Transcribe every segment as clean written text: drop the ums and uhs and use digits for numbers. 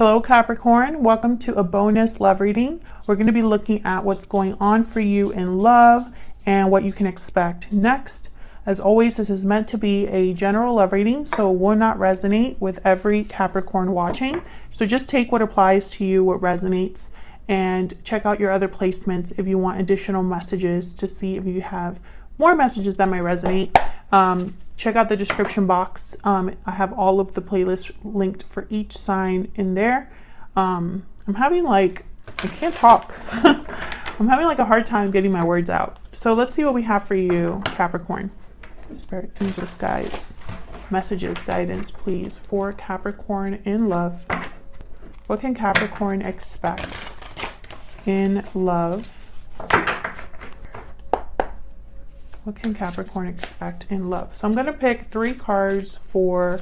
Hello Capricorn, welcome to a bonus love reading. We're going to be looking at what's going on for you in love and what you can expect next. As always, this is meant to be a general love reading, so it will not resonate with every Capricorn watching. So just take what applies to you, what resonates, and check out your other placements if you want additional messages to see if you have more messages that might resonate. Check out the description box. I have all of the playlists linked for each sign in there. I'm having I can't talk. I'm having a hard time getting my words out. So let's see what we have for you, Capricorn. Spirit, angels, guides, messages, guidance, please, for Capricorn in love. What can Capricorn expect in love? What can Capricorn expect in love? So I'm going to pick 3 cards for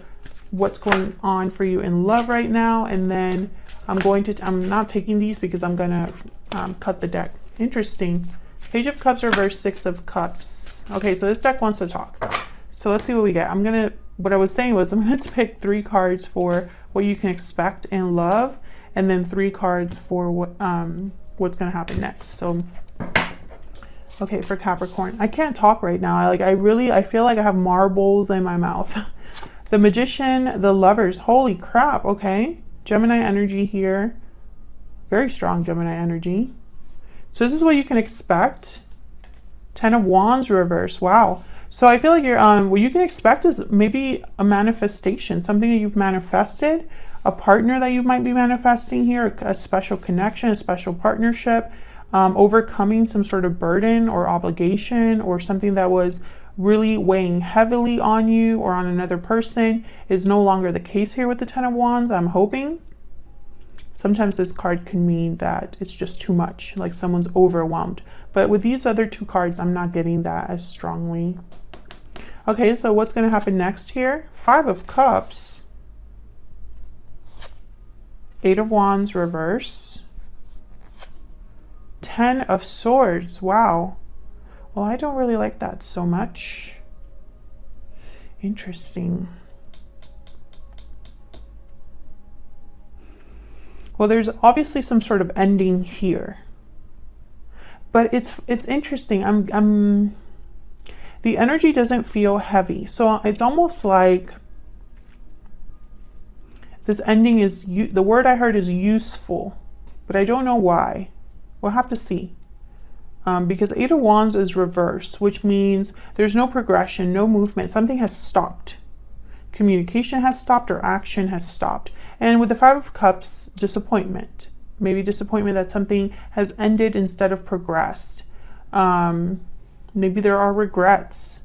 what's going on for you in love right now. And then I'm not taking these because I'm going to cut the deck. Interesting. Page of Cups reverse, 6 of Cups. Okay, so this deck wants to talk. So let's see what we get. What I was saying was I'm going to pick 3 cards for what you can expect in love. And then 3 cards for what's going to happen next. So okay, for Capricorn, I can't talk right now. I feel like I have marbles in my mouth. The Magician, the Lovers, holy crap, okay. Gemini energy here, very strong Gemini energy. So this is what you can expect. 10 of Wands reverse, wow. So I feel like what you can expect is maybe a manifestation, something that you've manifested, a partner that you might be manifesting here, a special connection, a special partnership. Overcoming some sort of burden or obligation or something that was really weighing heavily on you or on another person is no longer the case here with the 10 of Wands, I'm hoping. Sometimes this card can mean that it's just too much, like someone's overwhelmed. But with these other 2 cards, I'm not getting that as strongly. Okay, so what's going to happen next here? 5 of Cups. 8 of Wands reverse. 10 of Swords, wow. Well, I don't really like that so much. Interesting. Well, there's obviously some sort of ending here. But it's interesting. The energy doesn't feel heavy. So it's almost like this ending is, the word I heard is useful, but I don't know why. We'll have to see. Because 8 of Wands is reverse, which means there's no progression, no movement. Something has stopped. Communication has stopped or action has stopped. And with the 5 of Cups, disappointment. Maybe disappointment that something has ended instead of progressed. Maybe there are regrets.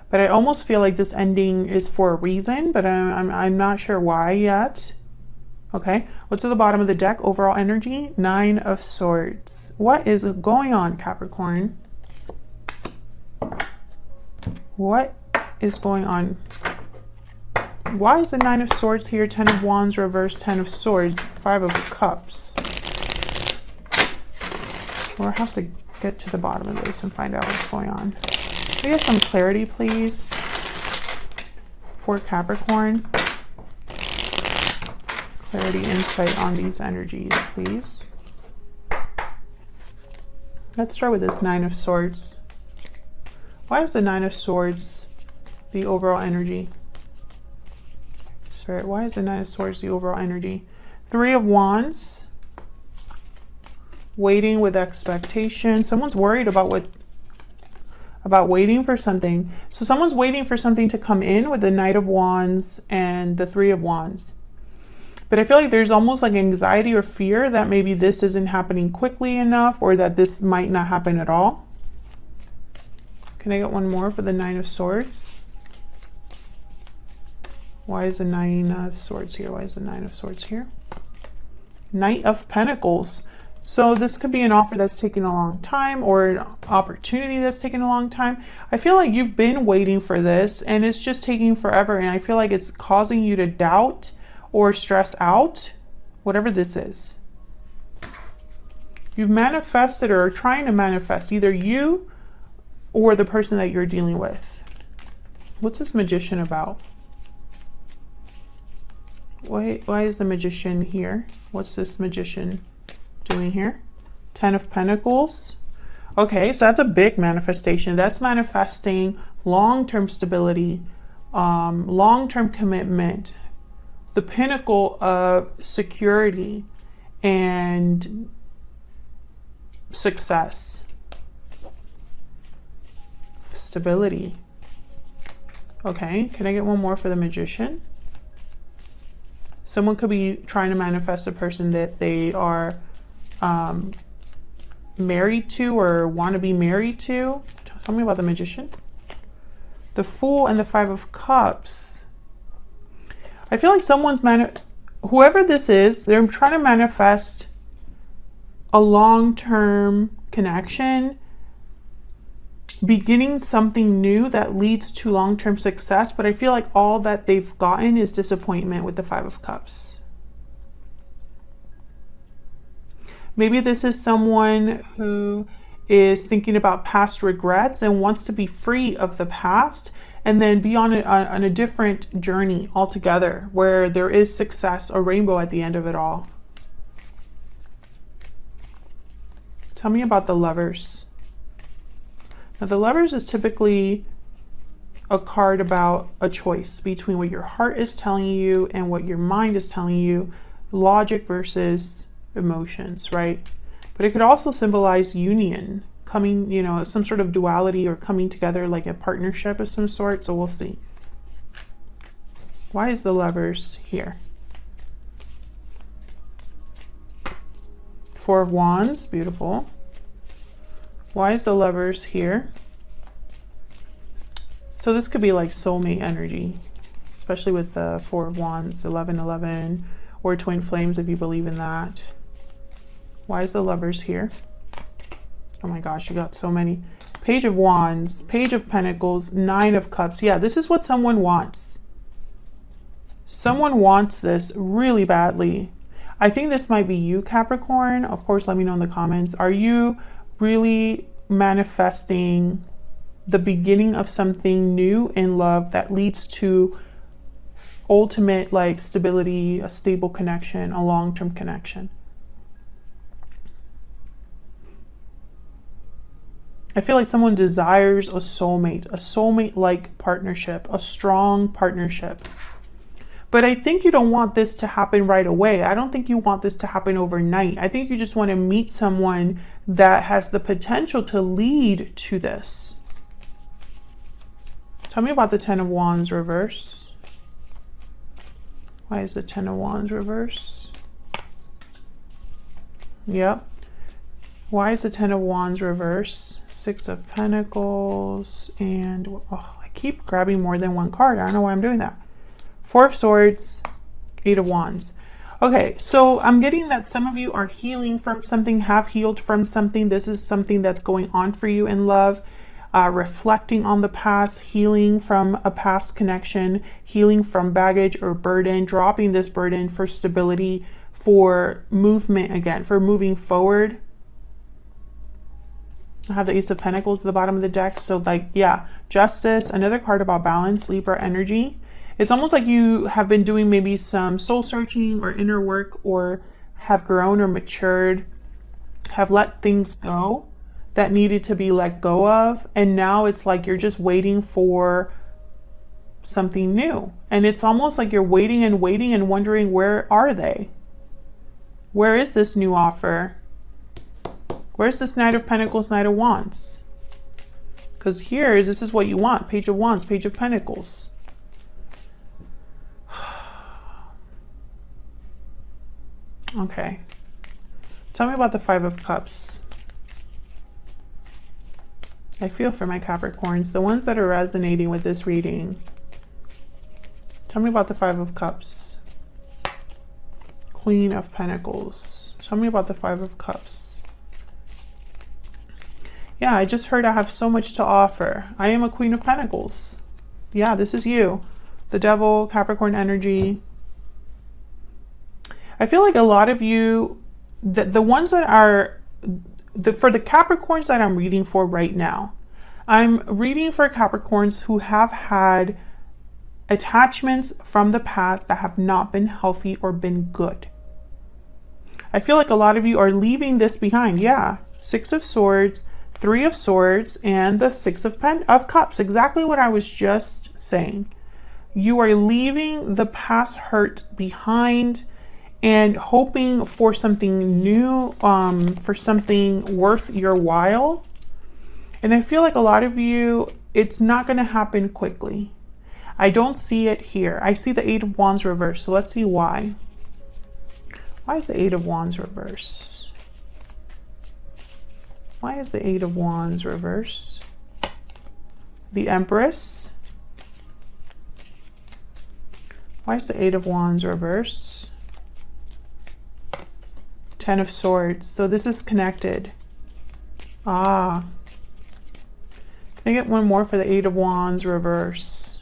But I almost feel like this ending is for a reason, but I'm not sure why yet. Okay, what's at the bottom of the deck? Overall energy, 9 of Swords. What is going on, Capricorn? What is going on? Why is the 9 of Swords here? 10 of Wands reverse, 10 of Swords, 5 of Cups. We'll have to get to the bottom of this and find out what's going on. Can we get some clarity, please, for Capricorn? Clarity, insight on these energies, please. Let's start with this 9 of Swords. Why is the 9 of Swords the overall energy? Spirit, why is the 9 of Swords the overall energy? 3 of Wands. Waiting with expectation. Someone's worried about waiting for something. So someone's waiting for something to come in with the Knight of Wands and the 3 of Wands. But I feel like there's almost like anxiety or fear that maybe this isn't happening quickly enough or that this might not happen at all. Can I get one more for the 9 of Swords? Why is the 9 of Swords here? Why is the 9 of Swords here? Knight of Pentacles. So this could be an offer that's taking a long time or an opportunity that's taking a long time. I feel like you've been waiting for this and it's just taking forever. And I feel like it's causing you to doubt or stress out, whatever this is. You've manifested or are trying to manifest, either you or the person that you're dealing with. What's this Magician about? Why is the Magician here? What's this Magician doing here? 10 of Pentacles. Okay, so that's a big manifestation. That's manifesting long-term stability, long-term commitment, the pinnacle of security and success, stability. Okay, can I get one more for the Magician? Someone could be trying to manifest a person that they are married to or want to be married to. Tell me about the Magician. The Fool and the Five of Cups. I feel like someone's whoever this is, they're trying to manifest a long-term connection, beginning something new that leads to long-term success, but I feel like all that they've gotten is disappointment with the Five of Cups. Maybe this is someone who is thinking about past regrets and wants to be free of the past and then be on a different journey altogether where there is success, a rainbow at the end of it all. Tell me about the Lovers. Now, the Lovers is typically a card about a choice between what your heart is telling you and what your mind is telling you, logic versus emotions, right? But it could also symbolize union, coming, you know, some sort of duality or coming together like a partnership of some sort. So we'll see. Why is the Lovers here? Four of Wands, beautiful. Why is the Lovers here? So this could be like soulmate energy, especially with the Four of Wands, 1111, or twin flames if you believe in that. Why is the Lovers here? Oh my gosh, you got so many. Page of Wands, Page of Pentacles, Nine of Cups. Yeah, this is what someone wants. Someone wants this really badly. I think this might be you, Capricorn. Of course, let me know in the comments. Are you really manifesting the beginning of something new in love that leads to ultimate like stability, a stable connection, a long-term connection? I feel like someone desires a soulmate-like partnership, a strong partnership. But I think you don't want this to happen right away. I don't think you want this to happen overnight. I think you just want to meet someone that has the potential to lead to this. Tell me about the Ten of Wands reverse. Why is the Ten of Wands reverse? Yep. Why is the Ten of Wands reverse? Six of Pentacles, and oh, I keep grabbing more than one card. I don't know why I'm doing that. Four of Swords, Eight of Wands. Okay, so I'm getting that some of you are healing from something, have healed from something. This is something that's going on for you in love, reflecting on the past, healing from a past connection, healing from baggage or burden, dropping this burden for stability, for movement again, for moving forward. I have the Ace of Pentacles at the bottom of the deck. So like, yeah, Justice, another card about balance, Libra energy. It's almost like you have been doing maybe some soul searching or inner work, or have grown or matured, have let things go that needed to be let go of. And now it's like you're just waiting for something new. And it's almost like you're waiting and waiting and wondering, where are they? Where is this new offer? Where's this Knight of Pentacles, Knight of Wands? Because this is what you want. Page of Wands, Page of Pentacles. Okay. Tell me about the Five of Cups. I feel for my Capricorns, the ones that are resonating with this reading. Tell me about the Five of Cups. Queen of Pentacles. Tell me about the Five of Cups. Yeah, I just heard I have so much to offer. I am a Queen of Pentacles. Yeah, this is you. The Devil, Capricorn energy. I feel like a lot of you, the ones that are, for the Capricorns that I'm reading for right now, I'm reading for Capricorns who have had attachments from the past that have not been healthy or been good. I feel like a lot of you are leaving this behind. Yeah, 6 of Swords, 3 of Swords, and the 6 of Cups. Exactly what I was just saying. You are leaving the past hurt behind and hoping for something new, for something worth your while. And I feel like a lot of you, it's not going to happen quickly. I don't see it here. I see the 8 of Wands reversed. So let's see why. Why is the 8 of Wands reversed? Why is the 8 of Wands reversed? The Empress. Why is the 8 of Wands reversed? 10 of Swords. So this is connected. Ah. Can I get one more for the 8 of Wands reverse?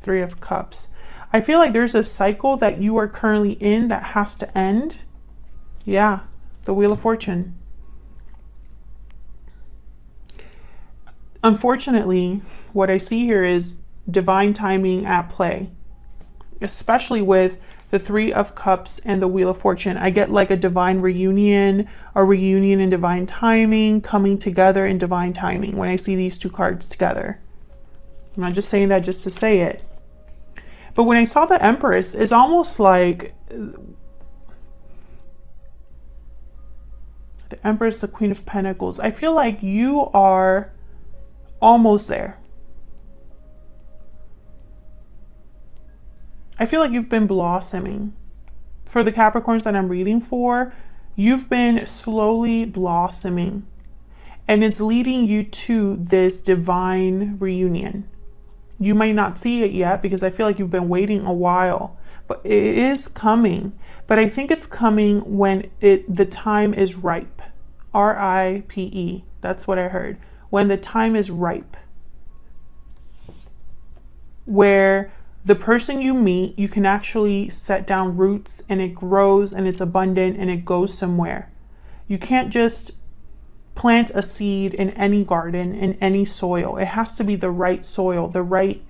3 of Cups. I feel like there's a cycle that you are currently in that has to end. Yeah, the Wheel of Fortune. Unfortunately, what I see here is divine timing at play, especially with the 3 of Cups and the Wheel of Fortune. I get like a divine reunion, a reunion in divine timing, coming together in divine timing when I see these 2 cards together. I'm not just saying that just to say it. But when I saw the Empress, it's almost like the Empress, the Queen of Pentacles. I feel like you are almost there. I feel like you've been blossoming. For the Capricorns that I'm reading for, you've been slowly blossoming. And it's leading you to this divine reunion. You might not see it yet because I feel like you've been waiting a while, but it is coming. But I think it's coming when the time is ripe. R-I-P-E. That's what I heard. When the time is ripe. Where the person you meet, you can actually set down roots and it grows and it's abundant and it goes somewhere. You can't just plant a seed in any garden, in any soil. It has to be the right soil, the right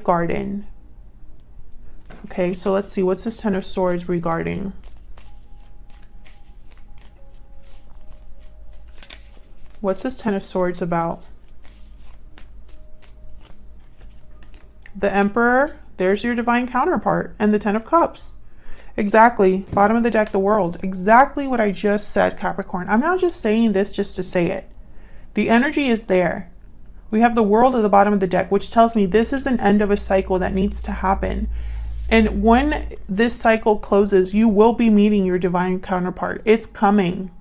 garden. Okay, so let's see. What's this 10 of Swords regarding? What's this 10 of Swords about? The Emperor, there's your divine counterpart, and the 10 of Cups. Exactly. Bottom of the deck, the World. Exactly what I just said, Capricorn. I'm not just saying this just to say it. The energy is there. We have the World at the bottom of the deck, which tells me this is an end of a cycle that needs to happen. And when this cycle closes, you will be meeting your divine counterpart. It's coming.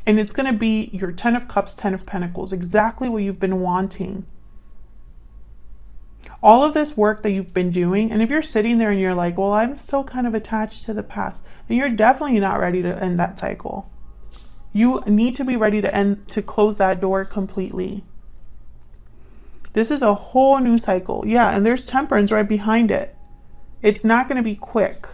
And it's going to be your 10 of Cups, 10 of Pentacles. Exactly what you've been wanting. All of this work that you've been doing, and if you're sitting there and you're like, well, I'm still kind of attached to the past, then you're definitely not ready to end that cycle. You need to be ready to close that door completely. This is a whole new cycle. Yeah, and there's Temperance right behind it. It's not going to be quick,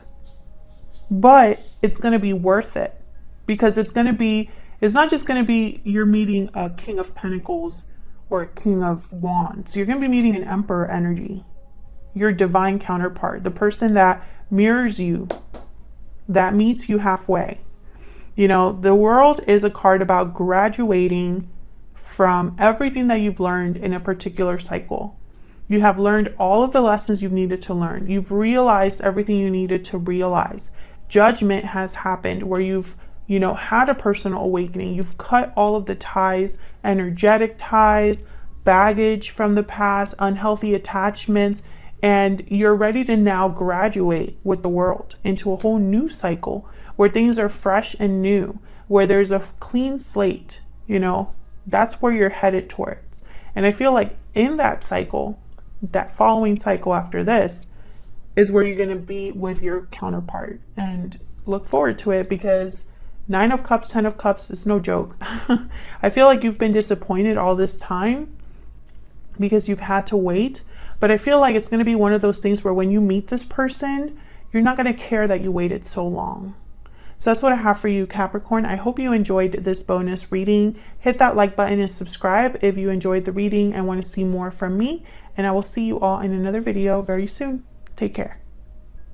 but it's going to be worth it because it's not just going to be you're meeting a King of Pentacles or a King of Wands. You're going to be meeting an Emperor energy, your divine counterpart, the person that mirrors you, that meets you halfway. You know, the World is a card about graduating from everything that you've learned in a particular cycle. You have learned all of the lessons you've needed to learn. You've realized everything you needed to realize. Judgment has happened where you've had a personal awakening. You've cut all of the ties, energetic ties, baggage from the past, unhealthy attachments, and you're ready to now graduate with the World into a whole new cycle where things are fresh and new, where there's a clean slate. That's where you're headed towards. And I feel like in that cycle, that following cycle after this is where you're going to be with your counterpart, and look forward to it because 9 of Cups, 10 of Cups is no joke. I feel like you've been disappointed all this time because you've had to wait. But I feel like it's going to be one of those things where when you meet this person, you're not going to care that you waited so long. So that's what I have for you, Capricorn. I hope you enjoyed this bonus reading. Hit that like button and subscribe if you enjoyed the reading and want to see more from me. And I will see you all in another video very soon. Take care.